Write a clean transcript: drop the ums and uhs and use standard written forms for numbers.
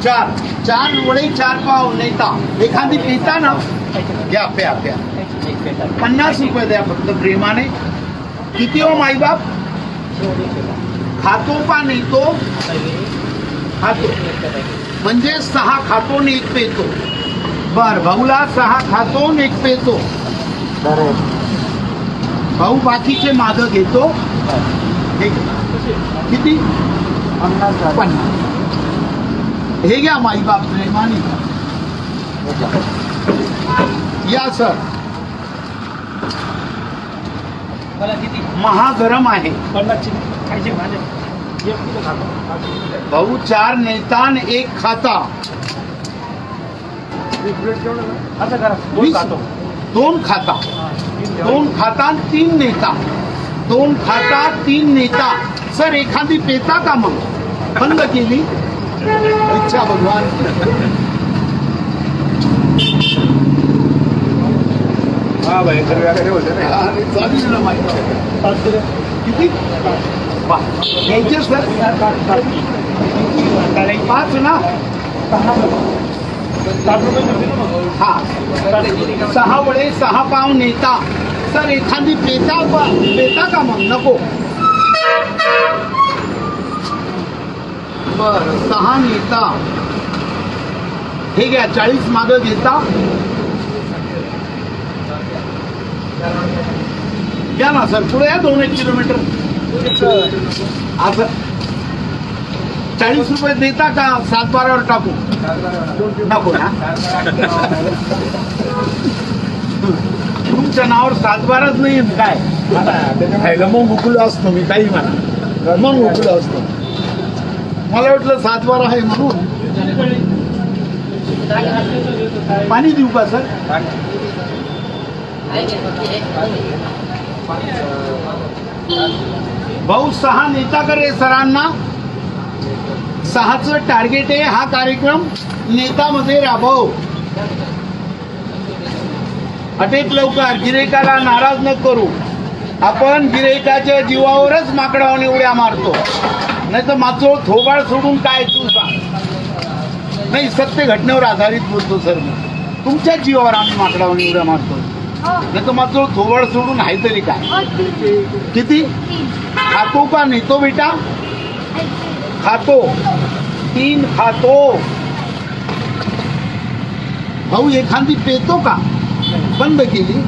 चार चार वडे 4 पाव नेता एखादी पिता ना घ्या प्या प्या 50 रुपये द्या फक्त प्रेमाने. किती हो माईबाप? खातो पा नेतो खातो म्हणजे 6 खातो आणि 1 पेतो. बर भाऊला 6 खातो आणि 1 पेतो. भाऊ बाकीचे माग घेतो. किती? 50. हे घ्या माईबाप प्रेमाने. या सर. महागरम आहे. भाऊ 4 नेता आणि 1 खाता. 2 खाता 2 खाता 3 नेता. 2 खाता 3 नेता. सर एखादी पेता का मग? बंद केली. इच्छा भगवान. हा भाई वगैरे होते ना. किती घ्यायचे सर? 5 ना. हा 6 वडे 6 पाव नेता. सर एखादी पेता का मग? नको. बर 6 नेता. हे घ्या 40 माग घेता. घ्या ना सर पुढे या 2-1 किलोमीटर. असं 40 रुपये देता का? 7-12वर टाकू? नको ना. तुमच्या नावावर 7-12च नाही काय? खायला मग मुकलो असतो मी. काही म्हणा मग मुकलो असतो. मला वाटलं 7-12 आहे म्हणून. पाणी देऊ का सर? भाऊ 6 नेता करे सरांना. 6चं टार्गेट आहे. हा कार्यक्रम नेतामध्ये राबव. अटेक लवकर. गिराईकाला नाराज न करू. आपण गिराईकाच्या जीवावरच माकडावाने उड्या मारतो. नाही तर माचोळ थोबाड सोडून काय तू सांग. नाही सत्य घटनेवर आधारित बोलतो सर मी. तुमच्या जीवावर आम्ही माकडावाने उड्या मारतो. नाही तर माचोळ थोबाड सोडून आहे तरी काय? किती खातो का नेतो बेटा? खातो 3 खातो. भाऊ एखादी पेतो का? बंद केली.